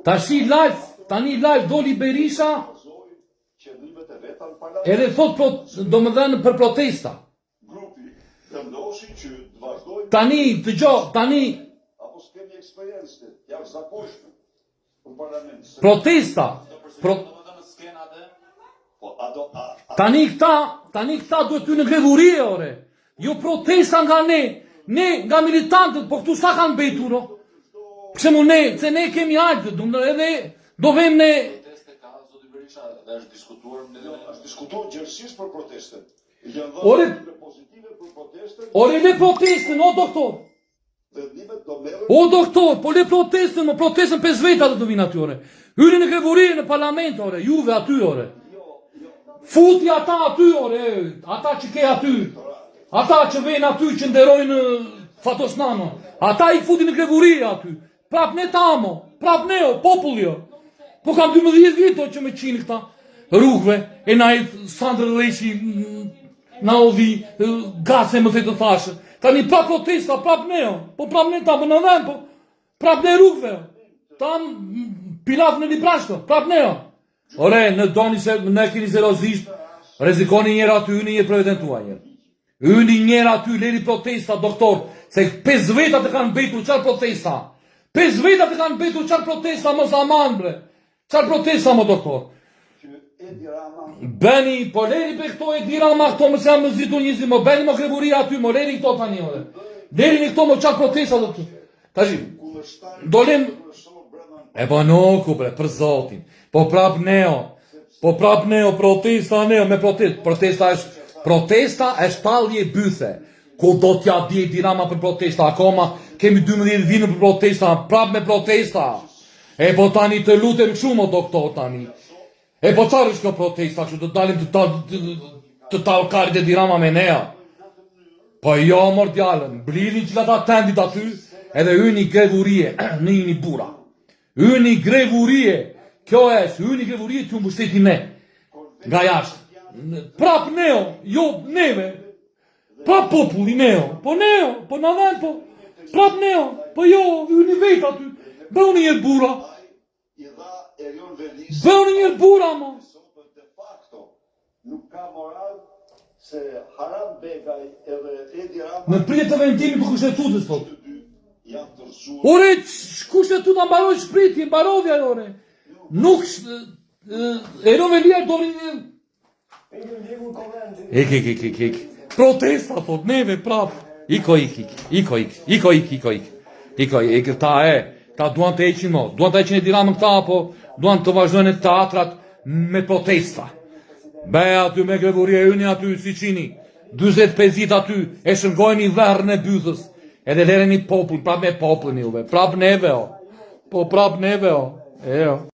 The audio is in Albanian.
Tani live doli Berisha edhe thot domethënë për protesta. Tani protesta. Tani këta duhet ty në grevuri ore. Jo protesta nga ne nga militantët, po këtu sa kanë betur, o? Pse mu ne, se ne kemi hajtë, edhe do vem ne... Proteste ka, zoti Berisha, dhe është diskutuar gjërësisht për proteste. Ore le protestën, o doktor. O doktor, po le protestën, më protestën 5 veta dhe të vinë aty, ore. Hyri në grevuri në parlament, ore, juve aty, ore. Futi ata aty, ore, ata që ke aty. Ata që vejnë aty që nderojnë Fatosnano, ata I futi në grevuri aty. Prap ne tamo, prap ne o, populli o. Po kam 12 vjeto që me qini këta rrugve, e na I Sandrë Leshi, na odhi gase më të thashë. Tani prap protesta, prap ne o, po prap ne tamo në dhem, po prap ne rrugve o. Tam pilaf në Librashto, prap ne o. Ore, në doni se ne keni seriozisht, rezikoni njerë aty, hyni njerë preventua njerë. Hyni njerë aty, leri protesta, doktor, se 5 veta të kanë betur qarë protesta. 5 veta të kanë betur qarë protesta, mos aman, bre. Qarë protesta, mo doktor. Beni, po leri për këto Edi Rama, këto më se jam më zitu njëzit, mo beni më kreburia aty, mo leri këto tani, ore. Leri një këto, mo qarë protesta, doktor. Tashi, dolim... E po nuku, bre, për zotin. Po prap neo, protesta neo, me protesta është talje bythe. Ku do t'ja di Edi Rama për protesta, akoma kemi 12 vinë për protesta, prap me protesta. E po tani të lutem shumë, o doktor, tani. E po qarë është kjo protesta, që të dalim të talkarit Edi Rama me nea. Po jo, mor djallën, blidhin që ka ta tendit aty, edhe hyni grevurie, në një bura. Hyni grevurie, kjo është, hyni grevurie të mbështeti ne, nga jashtë. Prap neo, jo neve, prap populli neo, po në dhenë, po, prap neo, po jo, hyni vetë aty, bëu një bura. Bëu një bura, mo. Nuk ka moral se Haram Begaj edhe Edi Rama... Në pritë të vendimi për kushtetutës, thot. Ore, kushtetuta mbaroj shpriti, mbarovja, ore. Nuk, Erovelia do një... Ik. Protesta, thot, neve, prap. Iko, ta duan të eqin, mo. Duan të eqin Edi Ramën këta, apo duan të vazhdojnë teatrat me protesta. Beja aty me grevurie yni aty, si qini. 25 aty, e shëngojnë I verën e bythës. Edhe lereni popull, prap me popullin juve, prap neve o. Po prap neve o.